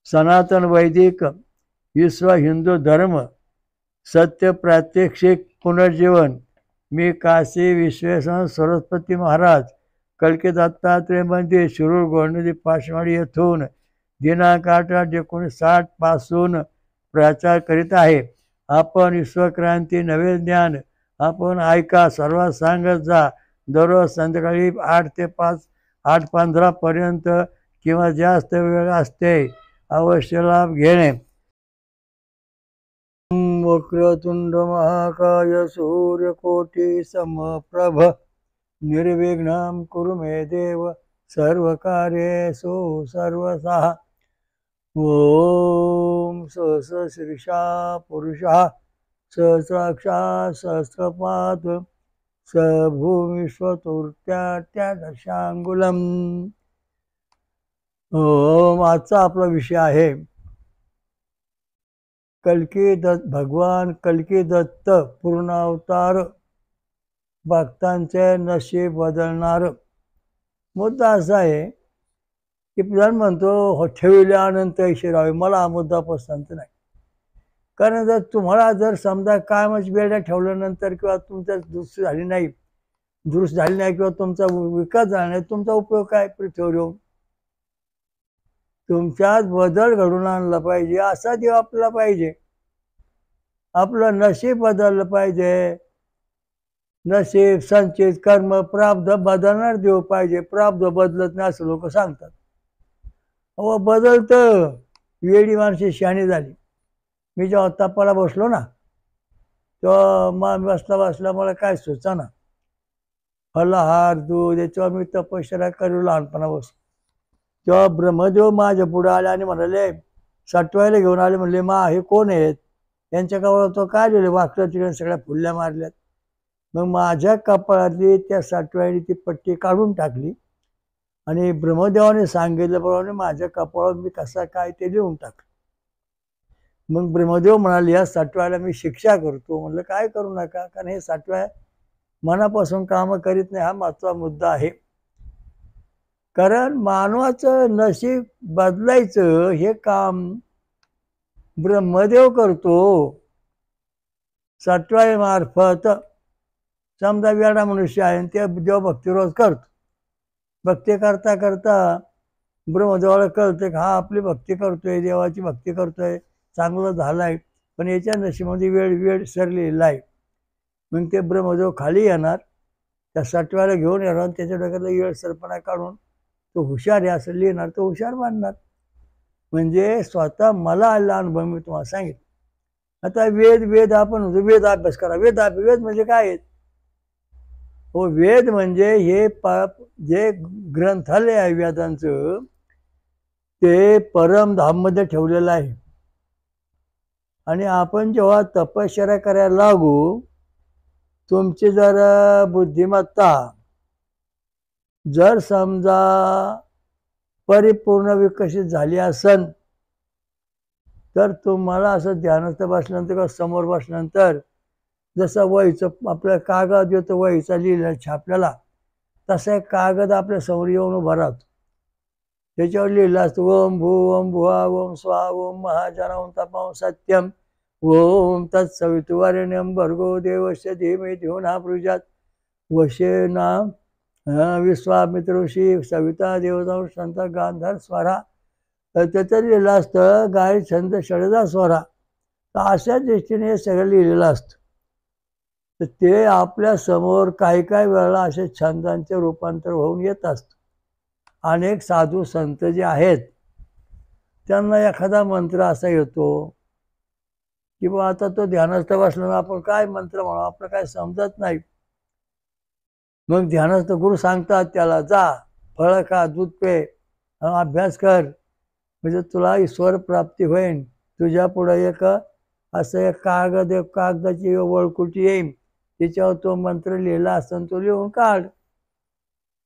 सनातन वैदिक विश्व हिंदू धर्म सत्य प्रात्यक्षिक पुनर्जीवन। मी काशी विश्वेश्वर सरस्वती महाराज कल्की दत्तात्रय मंदिर शिरूर गोंडदी पाचवाडी येथून दिनांक 8/8/1960 पासून प्रचार करीत आहे। आपण विश्वक्रांती नवे ज्ञान आपण ऐका, सर्वात सांगत जा। दररोज संध्याकाळी 8 ते 8:15 पर्यंत किंवा जास्त वेळ असते। अवश्य लाभ घेणे। वक्रतुंड महाकाय सूर्यकोटि समप्रभ निर्विघ्नं कुरु मे देव सर्वकार्येषु सर्वदा। ओम सहस्रशीर्षा पुरुषः सहस्राक्षा सहस्रपाद सभूमिष्वतुर्त्यादशांगुलम। ओम आजचा आपला विषय आहे भगवान कल्की दत्त पूर्णावतार भक्तांचे नशीब बदलणार। मुद्दा असा आहे की प्रधान म्हणतो ठेविले अनंत ऐश्वर्यावे, मला हा मुद्दा पसंत नाही। कारण जर तुम्हाला समजा कायमच वेड्या ठेवल्यानंतर किंवा तुमच्या दुरुस्त झाली नाही किंवा तुमचा विकास झाला नाही, तुमचा उपयोग काय पृथ्वीवर येऊन? तुमच्यात बदल घडून आणला पाहिजे, असा देव आपल्याला पाहिजे। आपलं नशीब बदललं पाहिजे। नशीब संचित कर्म प्राप्त बदलणार देव पाहिजे। प्राप्त बदलत नाही असं लोक सांगतात। अहो बदलतं, वेडी माणसे शहाणी झाली। मी जेव्हा तपाला बसलो ना तेव्हा बसला मला काय सुचाना, फलाहार दूध याच्यावर मी तपश्चर्या करू लहानपणा बस। तेव्हा ब्रह्मदेव माझ्या पुढे आले आणि म्हणाले, सटवायला घेऊन आले। म्हणले मा हे कोण आहेत? यांच्या कपाळावर तो काय लिहिले? वाकडं तिकडे सगळ्या फुल्या मारल्यात। मग माझ्या कपाळातली त्या सटवायने ती पट्टी काढून टाकली आणि ब्रह्मदेवाने सांगितल्याप्रमाणे माझ्या कपाळावर मी कसा काय ते लिहून टाकलं। मग ब्रह्मदेव म्हणाले या सटवायला मी शिक्षा करतो। म्हणलं काय करू नका, कारण हे सटवाय मनापासून काम करीत नाही, हा महत्त्वाचा मुद्दा आहे। कारण मानवाचं नशीब बदलायचं हे काम ब्रह्मदेव करतो सटवाई मार्फत। समजा वेडा मनुष्य आहे ते देव भक्ती रोज करतो। भक्ती करता करता ब्रह्मदेवाला कळतं की हा आपली भक्ती करतोय, देवाची भक्ती करतोय, चांगलं झालंय, पण याच्या नशिबामध्ये वेळ सरलेला आहे। मग ते ब्रह्मदेव खाली येणार, त्या सटवायला घेऊन येणार, त्याच्या डोक्यातला वेळ सरपणा काढून तो हुशार आहे असं लिहिणार, तो हुशार मानणार। म्हणजे स्वतः मला आलेला अनुभव मी तुम्हाला सांगितलं। आता वेद आपण वेद अभ्यास करा। वेद म्हणजे काय आहेत? हो, वेद म्हणजे हे जे ग्रंथालय आहे वेदांचं ते परमधाममध्ये ठेवलेलं आहे। आणि आपण जेव्हा तपश्चर्या करायला लागू, तुमची जर बुद्धिमत्ता जर समजा परिपूर्ण विकसित झाली असेल तर तुम्हाला असं ध्यानस्थ बसल्यानंतर किंवा समोर बसल्यानंतर जसं वहीचं आपल्या कागद येतो वहीचा लिहिलेला छापल्याला, तसा एक कागद आपल्या समोर येऊन उभा राहतो। त्याच्यावर लिहिलं असतं ओम भू ओम भुवा ओम स्वा ओम महाजनां तपां सत्यम ओम तत्सवितुर्वरेण्यं भर्गो देवस्य धीमहि धियो न प्रचोदयात् वशेना विश्वामित्र ऋषी सविता देवता संत गांधार स्वरा। त्याचं लिहिलं असतं गाय छंद षडजा स्वरा। तर अशा दृष्टीने हे सगळं लिहिलेलं असतं। तर ते आपल्या समोर काही वेळेला असे छंदांचे रूपांतर होऊन येत असतं। अनेक साधू संत जे आहेत त्यांना एखादा मंत्र असा येतो की बा आता तो ध्यानस्थ बसला, आपण काय मंत्र म्हणू आपलं काय समजत नाही। मग ध्यानस्थ गुरु सांगतात त्याला जा फळ खा, दूध पे, अभ्यास कर, म्हणजे तुला ईश्वर प्राप्ती होईल। तुझ्या पुढे एक असं एक कागदाची वळकुटी येईल, त्याच्यावर तो मंत्र लिहिला असताना तो लिहून काढ।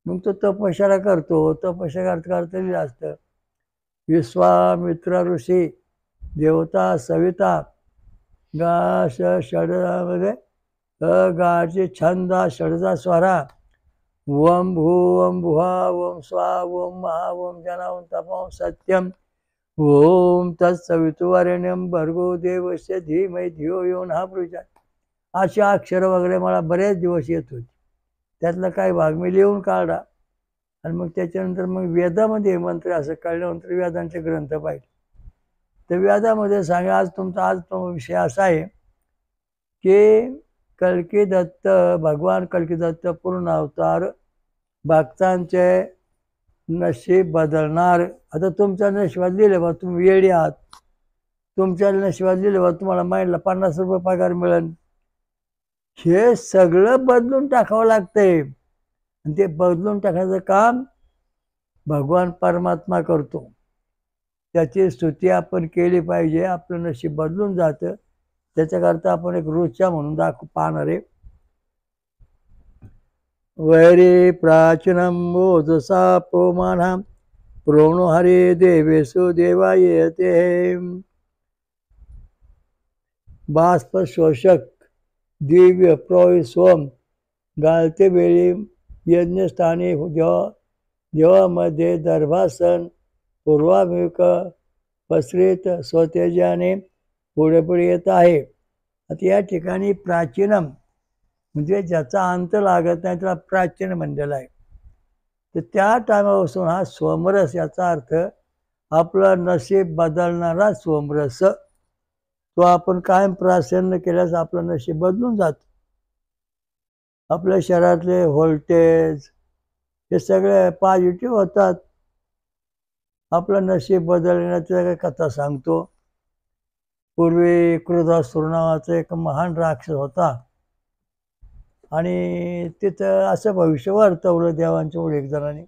मग तो तपश्चर्या करतो। तपश्चर्या करता लिहिलं असतं विश्वामित्र ऋषी देवता सविता गा षडमध्ये गाचे छंदा षडजा स्वरा ओम भू ओम भुवा ओम स्वा ओम महा ओम जना ओम तपां सत्यम ओम ओम तत्सवितुवरेण्यं भर्गो देवस्य धीमहि धियो यो नः प्रचोदयात्. अशी अक्षरं वगैरे मला बरेच दिवस येत होती. त्यातला काही भाग मी लिहून काढला आणि मग त्याच्यानंतर मग वेदामध्ये मंत्र असं कळल्यानंतर वेदांचे ग्रंथ पाहिले. तर वेदामध्ये सांगा आज तो विषय असा आहे की कल्की दत्त भगवान कल्की दत्त पूर्ण अवतार भक्तांचे नशीब बदलणार. आता तुमच्या नशिबात लिहिले बा तुम्ही वेळी आहात, तुमच्या नशिबात लिहिले बा तुम्हाला महिन्याला 50 रुपये पगार मिळेल. हे सगळं बदलून टाकावं लागतंय आणि ते बदलून टाकण्याचं काम भगवान परमात्मा करतो. त्याची स्तुती आपण केली पाहिजे. आपलं नशीब बदलून जातं. त्याच्याकरता आपण एक ऋचा म्हणून पाहणार आहे. वैरी प्राचीनम ओजसा पोमाना प्रोणो हरे देवेशु देवायते. बाष्प शोषक दिव्य सोम गाळते वेळी यज्ञस्थानी देवामध्ये दर्भासन पूर्वाभिमुख पसरीत स्वतेजाने पुढे पुढे येत आहे. आता या ठिकाणी प्राचीनम म्हणजे ज्याचा अंत लागत नाही त्याला प्राचीन म्हणलेला आहे. तर त्या टायमापासून हा सोमरस याचा अर्थ आपलं नशीब बदलणारा सोमरस. तो आपण कायम प्राशन केल्यास आपलं नशीब बदलून जातं. आपल्या शरीरातले व्होल्टेज हे सगळे पॉझिटिव्ह होतात. आपलं नशीब बदलण्याची कथा सांगतो. पूर्वी क्रोधासुर नावाचा एक महान राक्षस होता आणि तिथं असं भविष्य वर्तवलं देवांच्या एक जणांनी.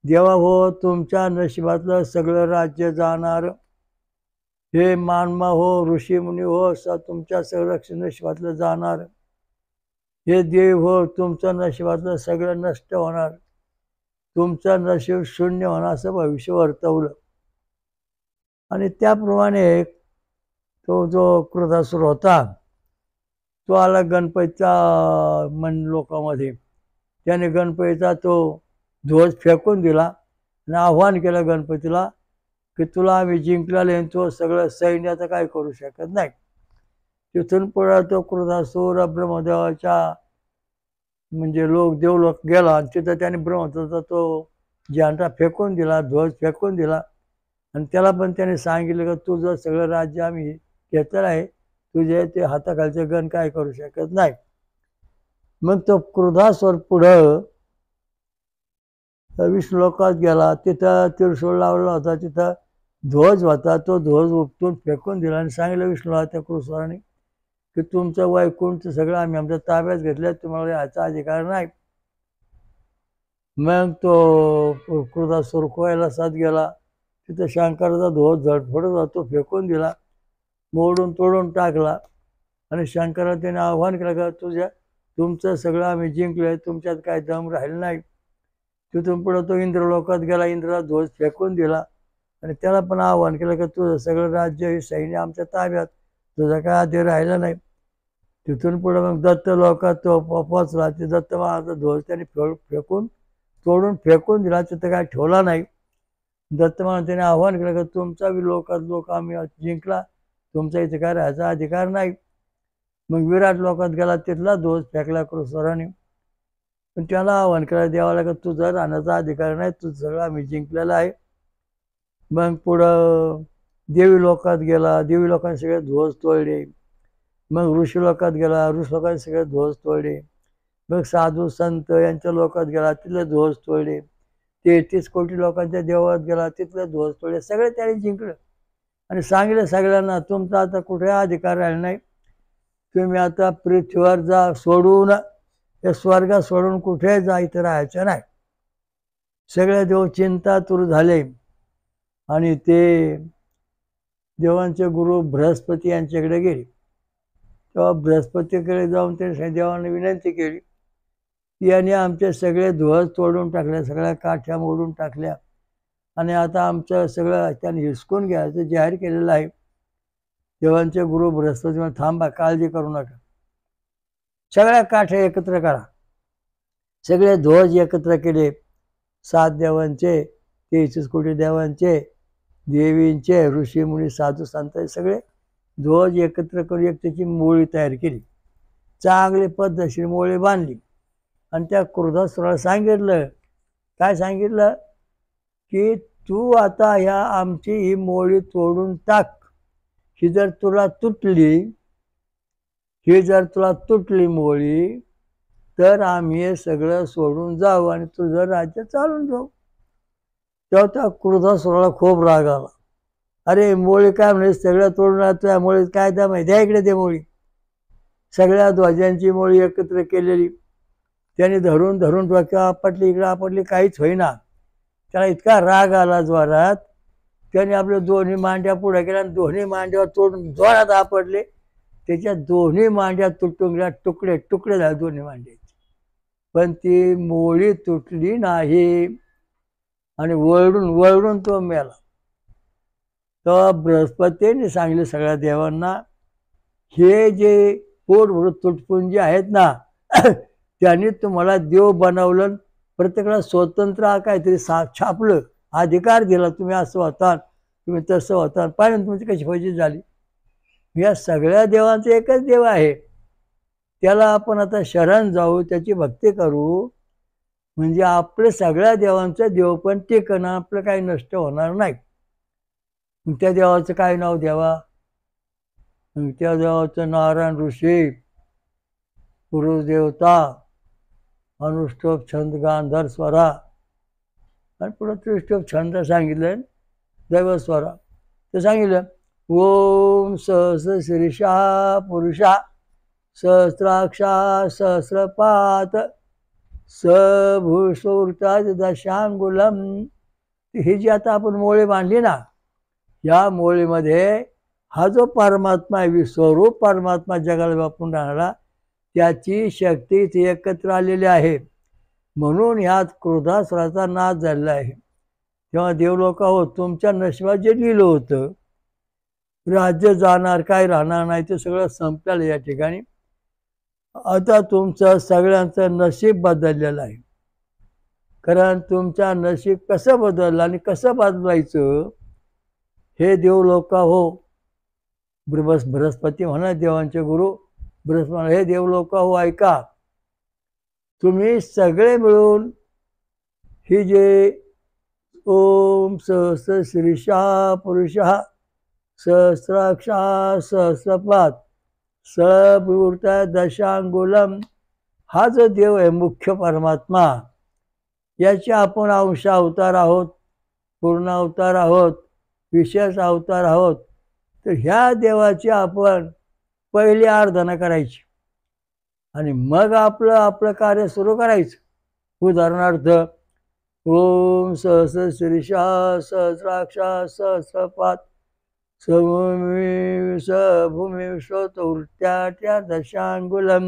देवा हो, तुमच्या नशिबातलं सगळं राज्य जाणार. हे मानवा हो, ऋषीमुनी हो, तुमच्या संरक्षण नशिबातलं जाणार. हे देव हो, तुमचं नशिबातलं सगळं नष्ट होणार. तुमचं नशीब शून्य होणार असं भविष्य वर्तवलं. आणि त्याप्रमाणे तो जो क्रोधासुर होता तो आला गणपतीच्या लोकांमध्ये. त्याने गणपतीचा तो ध्वज फेकून दिला आणि आव्हान केलं गणपतीला की तुला आम्ही जिंकलेले, तो सगळं सैन्याचं काय करू शकत नाही. तिथून पुढे तो क्रोधासुर ब्रह्मदेवाच्या म्हणजे देवलोक गेला आणि तिथं त्याने ब्रह्मदेवाचा तो झेंडा फेकून दिला, ध्वज फेकून दिला. आणि त्याला पण त्याने सांगितलं की तुझं सगळं राज्य आम्ही घेतलेलं आहे, तुझे ते हाताखालचे गण काय करू शकत नाही. मग तो क्रोधासुर पुढं विष्णुलोकात गेला. तिथं त्रिशूळ लावला होता, तिथं ध्वज होता. तो ध्वज उपटून फेकून दिला आणि सांगितलं विष्णूला त्या क्रोधासुराने की तुमचं वैकुंठ सगळं आम्ही आमच्या ताब्यात घेतलं, तुम्हाला याचा अधिकार नाही. मग तो क्रोधासुर कैलासात गेला. तिथं शंकराचा ध्वज झडफडत होता, फेकून दिला, मोडून तोडून टाकला. आणि शंकराला त्याने आव्हान केलं का तुमचं सगळं आम्ही जिंकलोय, तुमच्यात काय दम राहिलं नाही. तिथून पुढे तो इंद्रलोकात गेला. इंद्राला ध्वज फेकून दिला आणि त्याला पण आव्हान केलं की तुझं सगळं राज्य हे सैन्य आमच्या ताब्यात, तुझं काय आधी राहिलं नाही. तिथून पुढे मग दत्त लोकात तो पोचला. ते दत्त महाराजाचा ध्वज त्याने तोडून फेकून दिला, तिथं काय ठेवला नाही. दत्त महाराज त्याने आव्हान केलं की तुमचा लोक आम्ही जिंकला, तुमचा इथे काय राहायचा अधिकार नाही. मग विराट लोकात गेला, तिथला ध्वज फेकला क्रोधासुराने. पण त्याला आव्हान केलं देवाला का तुझा राहण्याचा अधिकार नाही, तुझं सगळं आम्ही जिंकलेलं आहे. मग पुढं देवी लोकात गेला. देवी लोकांनी सगळे ध्वज तोडले. मग ऋषी लोकात गेला. ऋषी लोकांनी सगळे ध्वज तोडले. मग साधू संत यांच्या लोकात गेला, तिथले ध्वज तोडले. 33 कोटी लोकांच्या देवळात गेला, तिथले ध्वज तोडले. सगळे त्याने जिंकलं आणि सांगितलं सगळ्यांना तुमचा आता कुठे अधिकार राहिला नाही. तुम्ही आता पृथ्वीवर जा, सोडून या स्वर्गात सोडून कुठे जा, इथं राहायचं नाही. सगळे देव चिंतातुर झाले आणि ते देवांचे गुरु बृहस्पती यांच्याकडे गेले. तेव्हा बृहस्पतीकडे जाऊन ते देवाने विनंती केली की याने आमचे सगळे ध्वज तोडून टाकले, सगळ्या काठ्या मोडून टाकल्या आणि आता आमचं सगळं त्याने हिसकून घ्यायचं जाहीर केलेलं आहे. देवांचे गुरु बृहस्पती म्हणजे थांबा, काळजी करू नका, सगळ्या काठ्या एकत्र करा. सगळे ध्वज एकत्र केले. 7 देवांचे, 33 कोटी देवांचे, देवींचे ऋषीमुनी साधू संत सगळे ध्वज एकत्र करून एक त्याची मोळी तयार केली, चांगली पद्धतशीर मोळी बांधली आणि त्या क्रोधासुराला सांगितलं, काय सांगितलं की तू आता ह्या आमची ही मोळी तोडून टाक, ही जर तुला तुटली मोळी तर आम्ही हे सगळं सोडून जाऊ आणि तुझं राज्य चालून जाऊ. तेव्हा त्या क्रोधासुराला खूप राग आला. अरे मोळी काय म्हणे, सगळं तोडून राहतोय, मोळी काय द्या माहिती आहे, इकडे दे मोळी. सगळ्या ध्वजांची मोळी एकत्र केलेली त्याने धरून डोक्यावर आपटली, इकडे आपटली, काहीच होईना. त्याला इतका राग आला जोरात, त्याने आपल्या दोन्ही मांड्या पुढे केल्या आणि दोन्ही मांड्यावर तोडून जोरात आपटले. त्याच्या दोन्ही मांड्या तुटून गेल्या, तुकडे झाले दोन्ही मांड्याचे. पण ती मोळी तुटली नाही आणि वळडून तो मेला. तर बृहस्पतीने सांगले सगळ्या देवांना, हे जे पोटभर तुटपुंजी आहेत ना त्यांनी तुम्हाला देव बनवलं, प्रत्येकाला स्वतंत्र काहीतरी छापलं, अधिकार दिला, तुम्ही असं होता, तुम्ही तसं होता, पाहिजे तुमची कशी फौजी झाली. या सगळ्या देवांचा एकच देव आहे, त्याला आपण आता शरण जाऊ, त्याची भक्ती करू, म्हणजे आपलं सगळ्या देवांचं देव पण टिकणं, आपलं काही नष्ट होणार नाही. त्या देवाचं काय नाव द्यावा? त्या देवाचं नारायण ऋषी, पुरुष देवता, अनुष्टोप छंद गांधार स्वरा, आणि पुढे त्रिष्टोप छंद सांगितलं, दैवस्वरा. ते सांगितलं ओम सहस्र शीर्षा पुरुषा सहस्राक्षा सहस्रपात सभूषवृता दशांगुलम. ही जी आता आपण मोळी बांधली ना, या मोळीमध्ये हा जो परमात्मा आहे, विश्वरूप परमात्मा जगाला व्यापून राहणारा, त्याची शक्ती ती एकत्र आलेली आहे. म्हणून ह्यात क्रोधासुराचा नाश झालेला आहे. तेव्हा देवलोक हो, तुमच्या नशिबात जे लिहिलं होतं, राज्य जाणार, काय राहणार नाही, ते सगळं संपलेलं या ठिकाणी. आता तुमचं सगळ्यांचं नशीब बदललेलं आहे. कारण तुमच्या नशीब कसं बदललं आणि कसं बदलायचं हे देवलोक हो, बृहस्पती म्हणा, देवांचे गुरु बृहस्पती, हे देवलोक हो ऐका, तुम्ही सगळे मिळून ही जे ओम सहस्र शीर्षा पुरुषा सहस्राक्षा सहस्रपात सबूर्ता दशांगुलम, हा जो देव आहे मुख्य परमात्मा, याचे आपण अंश अवतार आहोत, पूर्ण अवतार आहोत, विशेष अवतार आहोत. तर ह्या देवाची आपण पहिली आराधना करायची आणि मग आपलं कार्य सुरू करायचं. उदाहरणार्थ ओम सहस्र शीर्षा सहस्राक्षा सहस्रपात भूमी विश्वतवृत्त्या दशांगुलम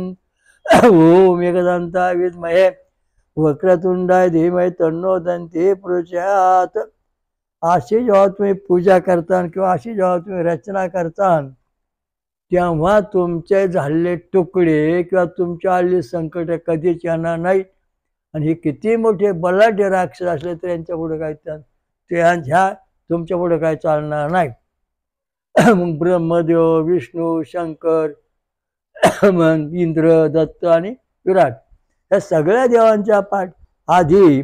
ओम एकदंता विद्महे वक्रतुंडाय धीमहि तन्नो दन्ती प्रचोदयात्. अशी जेव्हा तुम्ही पूजा करता किंवा अशी जेव्हा तुम्ही रचना करता, तेव्हा तुमचे झालेले तुकडे किंवा तुमच्या आलेली संकट कधीच येणार नाही. आणि हे किती मोठे बलाढ्य राक्षस असले तर यांच्या पुढे काय तुमच्या पुढे काय चालणार नाही. मग ब्रह्मदेव, विष्णू, शंकर, मग इंद्र, दत्त आणि विराट, या सगळ्या देवांच्या आधी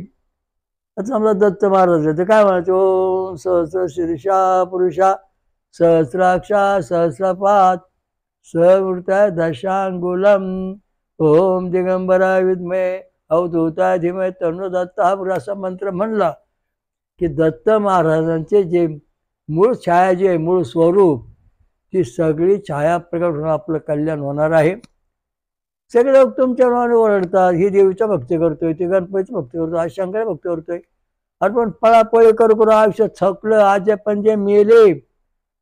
समजा दत्त महाराज तर काय म्हणायचं, ओम सहस्र शीर्षा पुरुषा सहस्राक्षा सहस्रपात सवृता दशांगुलम ओम दिगंबरा विद्महे अवधूता धीमहि तन्नो दत्त. हा असा मंत्र म्हणला की दत्त महाराजांचे जे मूळ छाया, जे मूळ स्वरूप, ती सगळी छाया प्रकट होऊन आपलं कल्याण होणार आहे. सगळे लोक तुमच्या नावाने ओरडतात, ही देवीच्या भक्ती करतोय, ती गणपतीची भक्ती करतोय, आज शंकर भक्ती करतोय. आपण पळापळी करू आयुष्य थकलं, आज पण जे मेले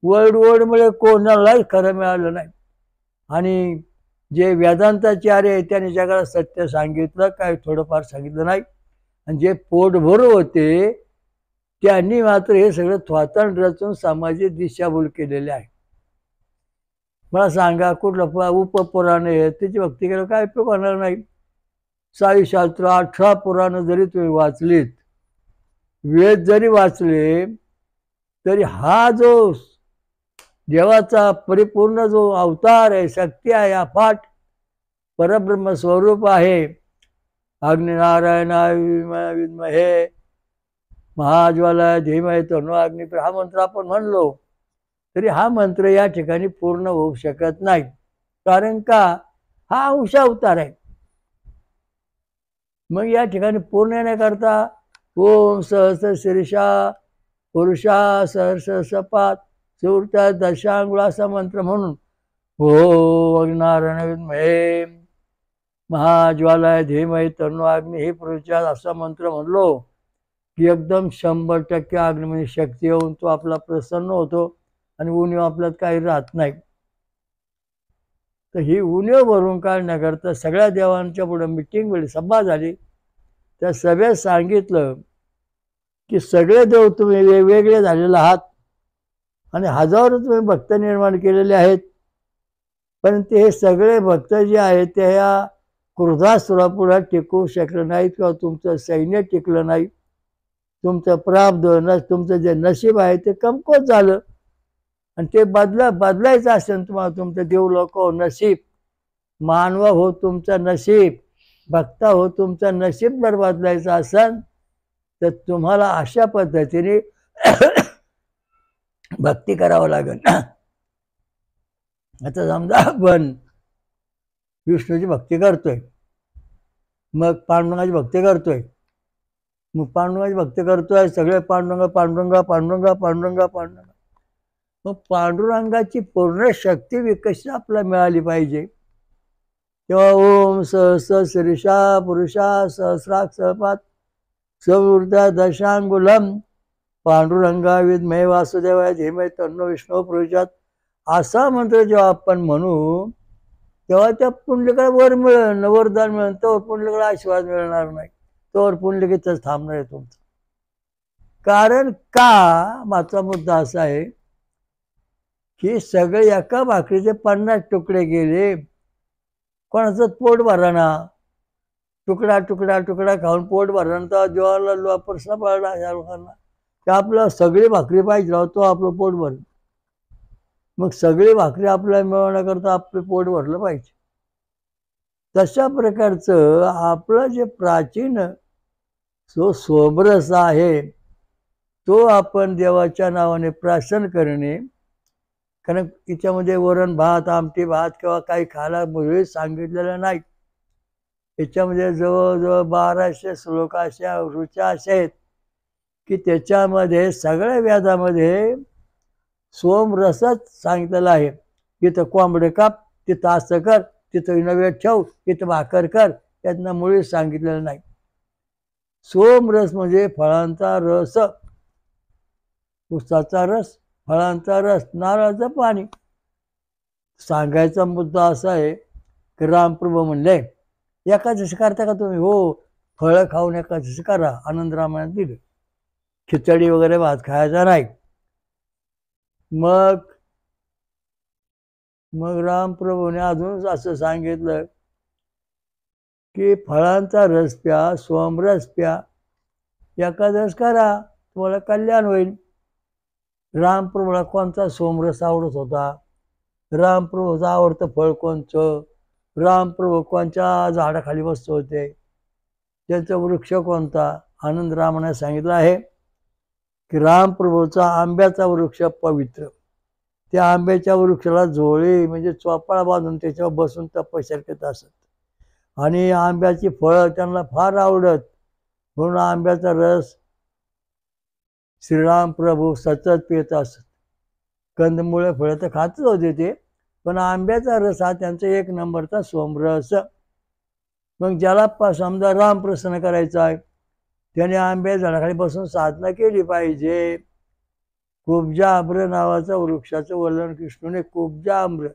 वडमुळे कोणालाही खरं मिळालं नाही. आणि जे वेदांताचार्य आहे त्यांनी जगाला सत्य सांगितलं, काय थोडंफार सांगितलं नाही. आणि जे पोटभर होते त्यांनी मात्र हे सगळं थोतांड रचून सामाजिक दिशाभूल केलेले आहे. मला सांगा, कुठलं उपपुराण आहे त्याची भक्ती केलं काय उपयोग होणार नाही. 26 शास्त्र 18 पुराणं जरी तुम्ही वाचलीत, वेद जरी वाचले, तरी हा जो देवाचा परिपूर्ण जो अवतार आहे, शक्ती आहे, अफाट परब्रह्म स्वरूप आहे, अग्निनारायणाय विद्महे महाज्वालाय धीमहि तन्नो अग्नी, हा मंत्र आपण म्हणलो तरी हा मंत्र या ठिकाणी पूर्ण होऊ शकत नाही. कारण का, हा अंश अवतार आहे. मग या ठिकाणी पूर्ण येण्याकरता ओम सहस्र शीर्षा पुरुषा सहर्ष सपात सुवृत्ता दशांगुळा असा मंत्र म्हणून ओ अग्निनारायण विद्महे महाज्वालाय धीमहि तन्नो अग्नी ही पुरुषा असा मंत्र म्हणलो की एकदम 100% अग्निमय शक्ती येऊन तो आपला प्रसन्न होतो आणि उणीव आपल्यात काही राहत नाही. तर ही उणीव भरून काढण्याकरता सगळ्या देवांच्या पुढे मिटिंग वेळी सभा झाली. त्या सभेत सांगितलं की सगळे देव तुम्ही वेगवेगळे झालेले आहात आणि हजारो तुम्ही भक्त निर्माण केलेले आहेत, पण ते सगळे भक्त जे आहेत ते या क्रोधासुरापुढे टिकू शकले नाहीत किंवा तुमचं सैन्य टिकलं नाही. तुमचं प्रारब्ध तुमचं जे नशीब आहे ते कमकुवत झालं आणि ते बदलायचं असेल तुम्हाला तुमचं देवलोक हो नशीब, मानव हो तुमचं नशीब, भक्ता हो तुमचं नशीब जर बदलायचं असेल तर तुम्हाला अशा पद्धतीने भक्ती करावं लागेल. आता समजा आपण विष्णूची भक्ती करतोय, मग पांडुरंगाची भक्ती करतोय, मग पांडुरंगाची भक्ती करतोय, सगळे पांडुरंगा पांडुरंगा पांडुरंगा पांडुरंगा पांडुरंगा. मग पांडुरंगाची पूर्ण शक्ती विकसित आपल्याला मिळाली पाहिजे. तेव्हा ओम सहस्र शीर्षा पुरुषा सहस्राक्ष सपात सवृत्ता दशांगुलम पांडुरंगा विद्महे वासुदेवाय धीमहि तन्नो विष्णू प्रचोदयात् असा मंत्र जेव्हा आपण म्हणू तेव्हा त्या पुंडलिकाला वर मिळेल, वरदान मिळेल. तोवर पुंडलिकाला आशीर्वाद मिळणार नाही, तोवर पुंडलिकेतच थांबणार आहे तुमचं. कारण का, माझा मुद्दा असा आहे की सगळे एका भाकरीचे 50 तुकडे गेले, कोणाचं पोट भराना, तुकडा तुकडा तुकडा खाऊन पोट भरणं. तर जेव्हा प्रश्न पडला या लोकांना की आपल्याला सगळी भाकरी पाहिजे राहतो, आपलं पोट भरलं. मग सगळी भाकरी आपल्याला मिळवण्याकरता आपलं पोट भरलं पाहिजे. तशा प्रकारचं आपलं जे प्राचीन जो सोमरस आहे तो आपण देवाच्या नावाने प्राशन करणे. कारण तिच्यामध्ये वरण भात आमटी भात किंवा काही खायला मुळीच सांगितलेलं नाही. याच्यामध्ये जवळजवळ 1200 श्लोक अशा ऋचा अशा आहेत की त्याच्यामध्ये सगळ्या वेदामध्ये सोमरसच सांगितलेला आहे. तिथं कोंबडे काप, तिथं असं कर, तिथं नैवेद्य ठेव, तिथं भाकर कर, त्यातनं मुळीच सांगितलेलं नाही. सोमरस म्हणजे फळांचा रस, उसाचा रस, फळांचा रस, नारळाचं पाणी. सांगायचा मुद्दा असा आहे की रामप्रभू म्हणले एकादशी करता का तुम्ही? हो, फळं खाऊन एकादशी करा. आनंद रामायणात दिलं. खिचडी वगैरे भात खायचा नाही. मग रामप्रभूने अजून असं सांगितलं की फळांचा रस प्या, सोमरस प्या, एकादश करा, तुम्हाला कल्याण होईल. रामप्रभूला कोणता सोमरस आवडत होता? रामप्रभूचं आवडतं फळ कोणचं? रामप्रभू कोणत्या झाडाखाली बसत होते? त्याचा वृक्ष कोणता? आनंद रामाने सांगितलं आहे की रामप्रभूचा आंब्याचा वृक्ष पवित्र. त्या आंब्याच्या वृक्षाला झोळी म्हणजे चोपाळा बांधून त्याच्यावर बसून तपश्चर्या करत असत आणि आंब्याची फळं त्यांना फार आवडत, म्हणून आंब्याचा रस श्रीराम प्रभू सतत पित असत. कंदमुळे फळं तर खातच होते ते, पण आंब्याचा रस हा त्यांचा 1 नंबरचा सोमरस. मग ज्याला समजा राम प्रसन्न करायचा आहे त्याने आंब्या झाडाखाली बसून साधना केली पाहिजे. कुब्जा आम्र नावाचा वृक्षाचं वर्णन कृष्णूने कुब्जा आम्र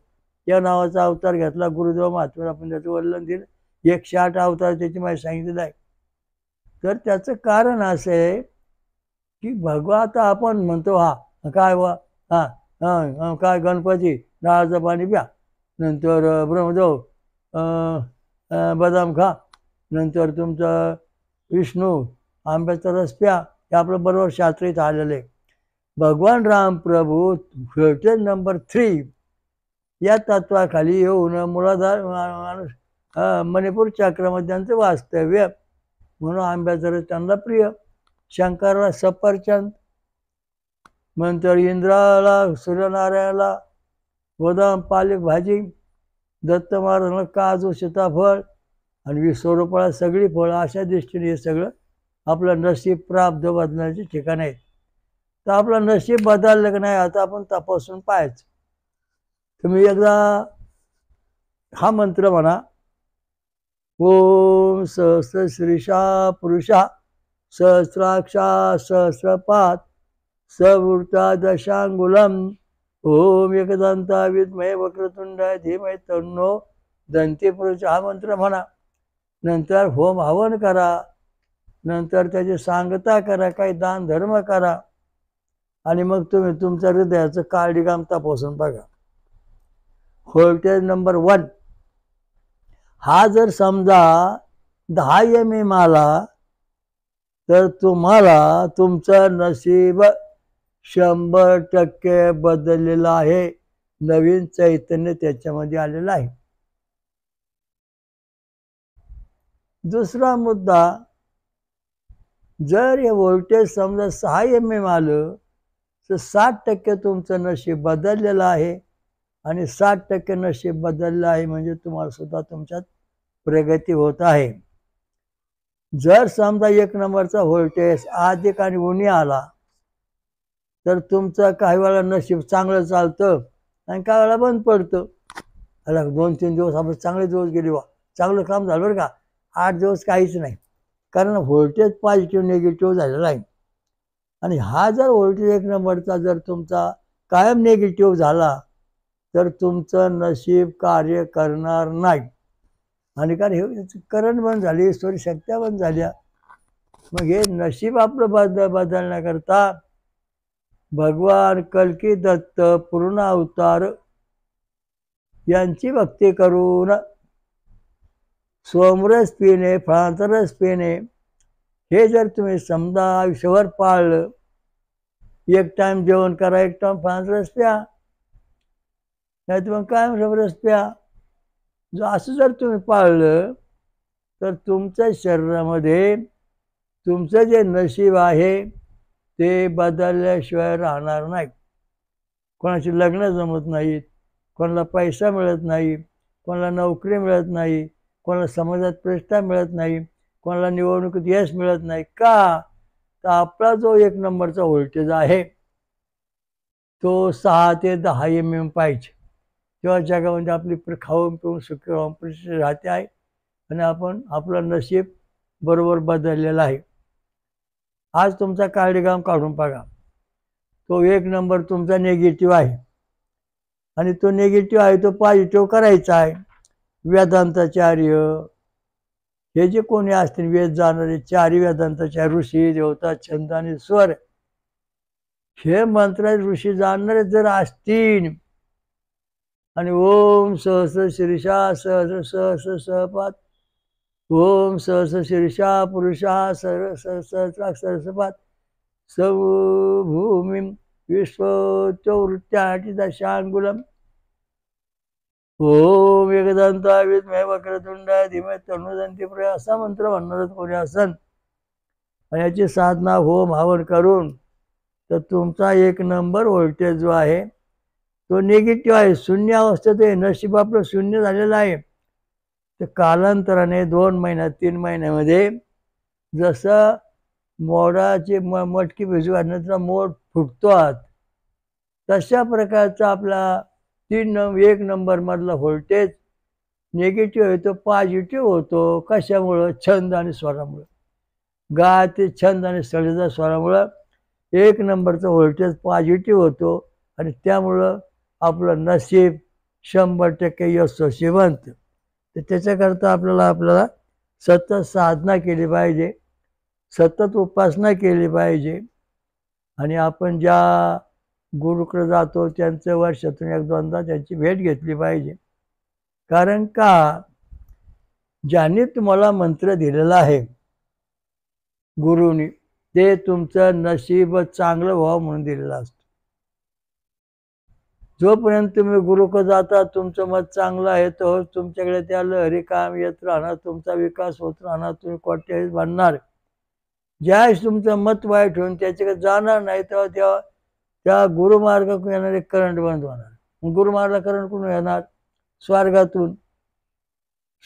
या नावाचा अवतार घेतला. गुरुदेव महात्म्याला आपण त्याचं वर्णन दिलं. 108 अवतार त्याची माहिती सांगितलेलं आहे. तर त्याचं कारण असं आहे की आता आपण म्हणतो हा काय काय गणपती नारळाचं पाणी प्या, नंतर ब्रह्मदेव बदाम खा, नंतर तुमचं विष्णू आंब्याचा रस प्या. हे आपलं बरोबर शास्त्रीत आलेलं आहे. भगवान राम प्रभू व्होल्टेज नंबर 3 या तत्वाखाली येऊन मूलाधार माणूस मणिपूर चक्रामध्ये त्यांचं वास्तव्य, म्हणून आंब्याचं रस त्यांना प्रिय. शंकराला सफरचंद, नंतर इंद्राला सूर्यनारायणाला बदाम पालक भाजी, दत्त महाराजांना काजू सीताफळ आणि विश्वरूपाला सगळी फळं. अशा दृष्टीने हे सगळं आपलं नशीब प्राप्त बदलण्याचे ठिकाण आहे. तर आपलं नशीब बदललं की नाही आता आपण तपासून पाहायचं. तुम्ही एकदा हा मंत्र म्हणा, ओम सहस्र शीर्षा पुरुषा सहस्राक्षा सहस्रपात सवृता दशांगुलम ओम एकदंता विद्महे वक्रतुंडाय धीमहि तन्नो दंती पुरुष हा मंत्र म्हणा. नंतर होम हवन करा, नंतर त्याची सांगता करा, काही दान धर्म करा आणि मग तुम्ही तुमच्या हृदयाचं काळजीगाम तपासून बघा. व्होल्टेज नंबर 1 हा जर समजा 10 mm आला तर तुम्हाला तुमचं नशीब 100% बदललेलं आहे. नवीन चैतन्य त्याच्यामध्ये आलेलं आहे. दुसरा मुद्दा, जर हे व्होल्टेज समजा 6 mm आलं तर 60% तुमचं नशीब बदललेलं आहे आणि 60% नशीब बदललं आहे म्हणजे तुम्हाला सुद्धा तुमच्यात प्रगती होत आहे. जर समजा 1 नंबरचा व्होल्टेज अधिक आणि उणी आला तर तुमचं काही वेळा नशीब चांगलं चालतं आणि काही वेळा बंद पडतं. अला 2-3 दिवस आपण चांगले दिवस गेले, वा चांगलं काम झालं बरं का. 8 दिवस काहीच नाही, कारण व्होल्टेज पॉझिटिव्ह निगेटिव्ह झालेला आहे. आणि हा जर व्होल्टेज 1 नंबरचा जर तुमचा कायम निगेटिव्ह झाला तर तुमचं नशीब कार्य करणार नाही. आणि कारण हे करंट बंद झाली, ईश्वरी शक्त्या बंद झाल्या. मग हे नशीब आपलं बदलण्याकरता भगवान कल्की दत्त पूर्ण अवतार यांची भक्ती करून सोमरस पिणे, फळांचा रस पिणे हे जर तुम्ही समजा आयुष्यभर पाळलं, 1 टाइम जेवण करा, 1 टाइम फळांचा रस प्या, नाही तर मग कायम रस प्या, असं जर तुम्ही पाळलं तर तुमच्या शरीरामध्ये तुमचं जे नशीब आहे ते बदलल्याशिवाय राहणार नाही. कोणाची लग्न जमत नाहीत, कोणाला पैसा मिळत नाही, कोणाला नोकरी मिळत नाही, कोणाला समाजात प्रतिष्ठा मिळत नाही, कोणाला निवडणुकीत यश मिळत नाही. का? तर आपला जो 1 नंबरचा व्होल्टेज आहे तो 6 ते 10 mm पाहिजे. तेव्हा जगामध्ये आपली खाऊन पिऊन सुखी राहून प्रतिष्ठा राहते आहे आणि आपण आपलं नशीब बरोबर बदललेलं आहे. आज तुमचा काळजीगाम काढून बघा. तो 1 नंबर तुमचा निगेटिव्ह आहे आणि तो निगेटिव्ह आहे तो पॉझिटिव्ह करायचा आहे. वेदांताचार्य हे जे कोणी असतील वेद जाणारे 4 वेदांताच्या ऋषी देवता छंद आणि स्वर हे मंत्र ऋषी जाणणारे जर असतील आणि ओम सहस्र शीर्षा सहस्र सहस्र सहपात ओम सहस्र शीर्षा पुरुषा सहस्राक्षरपात सभूमी विश्वचौवृत्त्याटी दशांगुलम ओम एकदंता विद्महे वक्रतुंडाय धीमहि तन्नो दंती प्रचोदयात् असा मंत्र म्हणणार कोणी असन आणि याची साधना होम हवन करून तर तुमचा 1 नंबर व्होल्टेज जो आहे तो निगेटिव्ह आहे, शून्य अवस्थेत आहे. नशीब आपलं शून्य झालेलं आहे. तर कालांतराने 2 महिन्यात 3 महिन्यामध्ये जसं मोडाची मटकी भिजू घालण्याचा मोड फुटतो तशा प्रकारचा आपला 1 नंबर मधला व्होल्टेज निगेटिव्ह आहे तो पॉझिटिव्ह होतो. कशामुळं? छंद आणि स्वरामुळं. गाते छंद आणि सळीचा स्वरामुळं 1 नंबरचा व्होल्टेज पॉझिटिव्ह होतो आणि त्यामुळं आपलं नशीब 100% यशस्वी बनतं. तर त्याच्याकरता आपल्याला सतत साधना केली पाहिजे, सतत उपासना केली पाहिजे आणि आपण ज्या गुरुकडे जातो त्यांचं वर्षातून 1-2दा त्यांची भेट घेतली पाहिजे. कारण का? ज्यांनी तुम्हाला मंत्र दिलेला आहे गुरुनी ते तुमचं नशीब चांगलं व्हावं म्हणून दिलेलं असतं. जोपर्यंत तुम्ही गुरुकडे जाता तुमचं मत चांगलं आहे तर तुमच्याकडे त्या लहरी काम येत राहणार, तुमचा विकास होत राहणार, तुम्ही कोट्याधीश बनणार. ज्यावेळेस तुमचं मत वाईट होऊन त्याच्याकडे जाणार नाही तेव्हा तेव्हा त्या गुरुमार्गातून येणारे करंट बंद होणार. गुरुमार्गाला करंट कुठून येणार? स्वर्गातून.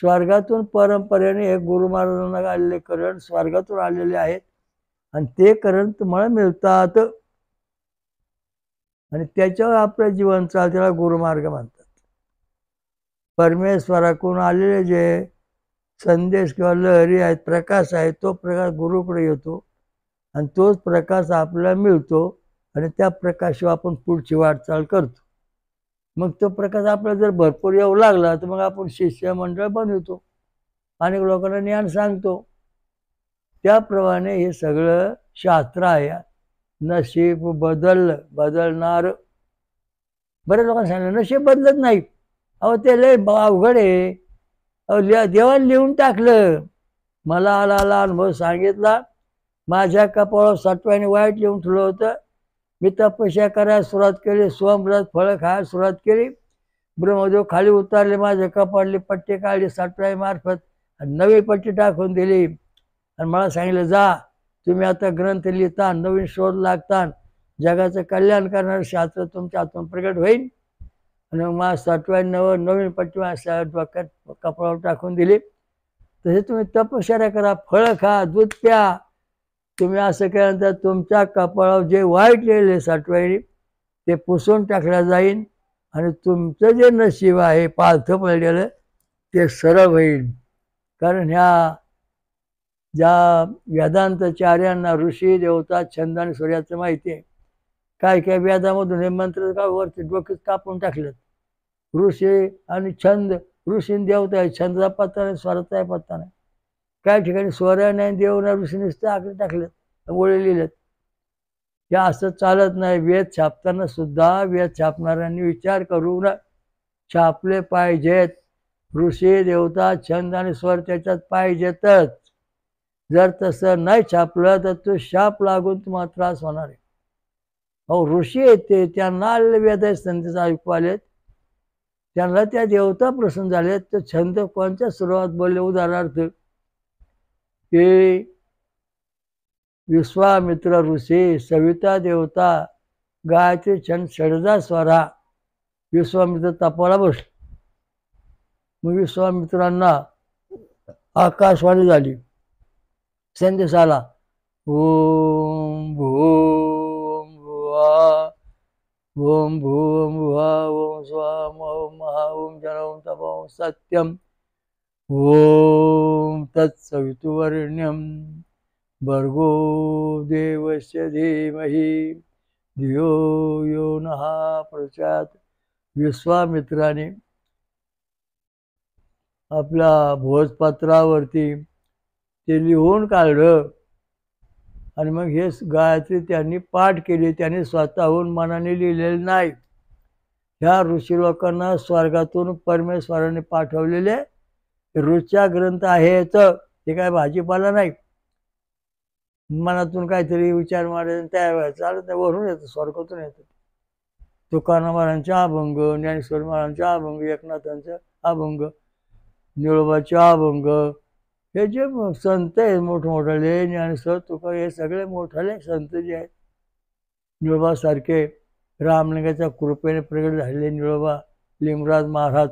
स्वर्गातून परंपरेने हे गुरु महाराजांना आलेले करंट स्वर्गातून आलेले आहेत आणि ते करंट तुम्हाला मिळतात आणि त्याच्यावर आपलं जीवन चालतं. त्याला गुरुमार्ग म्हणतात. परमेश्वराकडून आलेले जे संदेश किंवा लहरी आहेत, प्रकाश आहे, तो प्रकाश गुरुकडे येतो आणि तोच प्रकाश आपल्याला मिळतो आणि त्या प्रकाशावर आपण पुढची वाटचाल करतो. मग तो प्रकाश आपल्याला जर भरपूर येऊ लागला तर मग आपण शिष्य मंडळ बनवतो, अनेक लोकांना ज्ञान सांगतो. त्याप्रमाणे हे सगळं शास्त्र आहे. नशीब बदलणार. बऱ्याच लोकांना सांगितलं नशीब बदलत नाही. अहो ते लय अवघड आहे. अहो देवाने लिहून टाकलं. मला आला अनुभव सांगितला. माझ्या कपाळावर सटव्याने वाईट लिहून ठेवलं होतं. मी तपस्या करायला सुरुवात केली, सोमरस फळं खायला सुरुवात केली. ब्रह्मदेव खाली उतारले, माझ्या कपाळली पट्टी काढली सटवाई मार्फत आणि नवी पट्टी टाकून दिली आणि मला सांगितलं जा तुम्ही आता ग्रंथ लिहिता, नवीन शोध लागता, जगाचं कल्याण करणारं शास्त्र तुमच्या हातून प्रगट होईल. आणि मग मला सटवाई नवीन पट्टी माझ्या डोक्यात कपाळावर टाकून दिली. तसे तुम्ही तपश्चर्या करा, फळं खा, दूध प्या. तुम्ही असं केल्यानंतर तुमच्या कपाळावर जे वाईट लिहिले सटवाईने ते पुसून टाकलं जाईल आणि तुमचं जे नशीब आहे पालथं पडलेलं ते सरळ होईल. कारण ह्या ज्या वेदांतचार्यांना ऋषी देवता छंद आणि सूर्याचं माहिती आहे. काय काय वेदामधून हे मंत्र का वरती डोक्यात कापून टाकलेत. ऋषी आणि छंद, ऋषी देवता आहे, छंदाचा पत्ता नाही, स्वराचा पत्ता नाही. काही ठिकाणी स्वर नाही, देव नाही, ऋषी नुसते आकडे टाकलेत, ओळे लिहिलेत. हे असं चालत नाही. वेद छापताना सुद्धा वेद छापणाऱ्यांनी विचार करून छापले पाहिजेत. ऋषी देवता छंद आणि स्वर त्याच्यात पाहिजेतच. जर तसं नाही छापलं तर तो शाप लागून तुम्हाला त्रास होणार आहे. अहो ऋषी येते त्यांना आलेले वेद संदेश ऐकू आलेत, त्यांना त्या देवता प्रसन्न झालेत. तर छंद कोणत्या सुरुवात बोलले? उदाहरणार्थ की विश्वामित्र ऋषी, सविता देवता, गायत्री छंद, षडजा स्वरा. विश्वामित्र तपाला बसले. मग विश्वामित्रांना आकाशवाणी झाली, संदेश आला, ओम भूम भुवा, ओम भूम भुवा, ओम स्वाम ओम महा ओम जन ओम तप ओम सत्यम, ओम तत्सवितुर्वरेण्यं भर्गो देवस्य धीमहि धियो यो नः प्रचोदयात्. विश्वामित्राने आपल्या भोजपत्रावरती ते लिहून काढलं आणि मग हे गायत्री त्यांनी पाठ केली. त्यांनी स्वतःहून मनाने लिहिलेलं नाही. ह्या ऋषी लोकांना स्वर्गातून परमेश्वराने पाठवलेले ऋचा ग्रंथ आहेत. ते काय भाजीपाला नाही. मनातून काहीतरी विचार मारायचे तयार व्हायचं चालत नाही, वरून येतं, स्वर्गातून येतं. तुकाराम महाराजांचा अभंग, ज्ञानेश्वर महाराजांचा अभंग, एकनाथांचा अभंग, निळोबाचे अभंग, हे जे संत आहेत मोठमोठाले, ज्ञानेश्वर तुकाराम, हे सगळे मोठाले संत जे आहेत, निळोबासारखे रामलिंगाच्या कृपेने प्रगट झालेले निळोबा लिंगराज महाराज,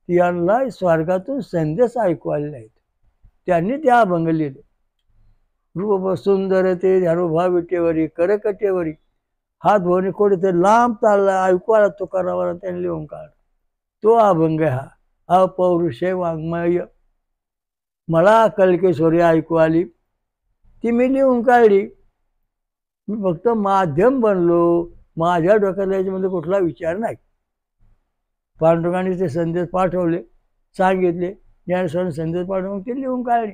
यांना स्वर्गातून संदेश ऐकू आलेले आहेत. त्यांनी ते अभंग लिहिले. रूप सुंदर ते ध्यानोभा विटेवरी करकटेवरी, हा ध्वनी कुठेतरी लांब चालला ऐकू आला तुकारामाला, त्यांनी लिहून काढला. तो अभंग हा अपौरुषे वाङ्मय. मला कल्केश्वरी ऐकू आली, ती मी लिहून काढली. मी फक्त माध्यम बनलो. माझ्या डोक्याला याच्यामध्ये कुठला विचार नाही. पांडुरंगाने ते संदेश पाठवले, सांगितले, ज्ञानेश्वरांनी संदेश पाठवून ते लिहून काढले.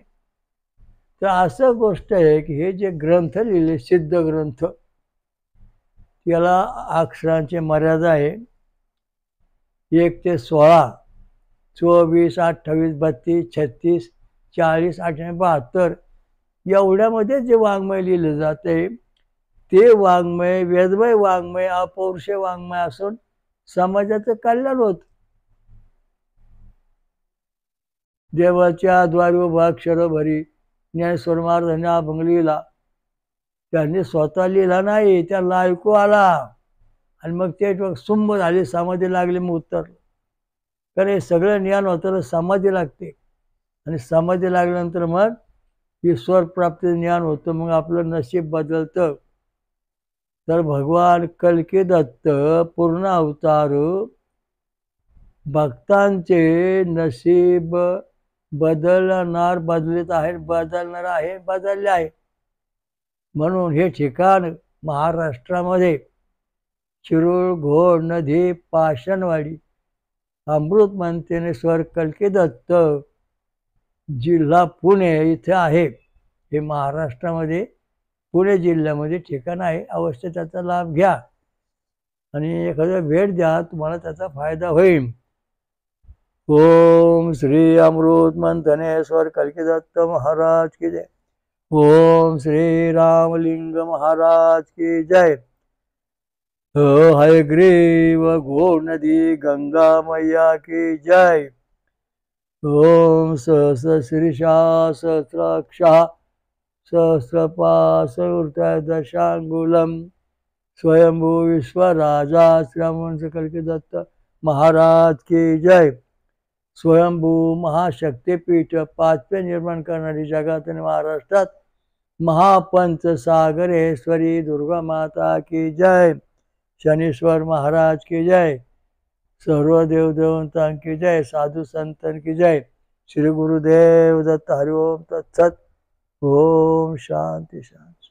तर असं गोष्ट आहे की हे जे ग्रंथ लिहिले सिद्ध ग्रंथ, त्याला अक्षरांची मर्यादा आहे. 1 ते 16, 24, 28, 32, 36, 40, 48, 72 एवढ्यामध्ये जे वाङ्मय लिहिलं जाते ते वाङ्मय वेदमय वाङ्मय अपौरुषेय वाङ्मय असून समाजाचं कल्याण होत. देवाच्या द्वारी उभा क्षरभरी ज्ञानेश्वर महाराजांनी अभंग लिहिला. त्यांनी स्वतः लिहिला नाही, त्याला ऐकू आला आणि मग ते सुंभ झाले, समाधी लागले, मग उत्तर. कारण हे सगळं ज्ञान होतं समाधी लागते आणि समाधी लागल्यानंतर मग ईश्वर प्राप्ती ज्ञान होतं, मग आपलं नशीब बदलतं. तर भगवान कल्की दत्त पूर्ण अवतार भक्तांचे नशीब बदलणार, बदलत आहे, बदलणार आहे, बदलले आहे. म्हणून हे ठिकाण महाराष्ट्रामध्ये शिरूर, घोड, नदी, पाषाणवाडी, अमृत मंथनेश्वर, कल्की दत्त, जिल्हा पुणे इथे आहे. हे महाराष्ट्रामध्ये पुणे जिल्ह्यामध्ये ठिकाण आहे. अवश्य त्याचा लाभ घ्या आणि एखादं भेट द्या, तुम्हाला त्याचा फायदा होईल. ओम श्री अमृत मंथनेश्वर कल्की दत्त महाराज की जय. ओम श्री रामलिंग महाराज की जय. हयग्रीव घोड नदी गंगा मैया की जय. ओम सहस्र शीर्षा सहस्राक्षा सहस्रपाश दशांगुलम स्वयंभू विश्वराजा श्री कल्की दत्त महाराज की जय. स्वयंभू महाशक्तिपीठ 5वे निर्माण करणारी जगात आणि महाराष्ट्रात महापंच सागरेश्वरी दुर्गा माता की जय. शनीश्वर महाराज की जय. सर्व देवदेवतांकी जय. साधू संतन की जय. श्री गुरुदेव दत्त. हरिओम तत्सत. ओम शांती शांती.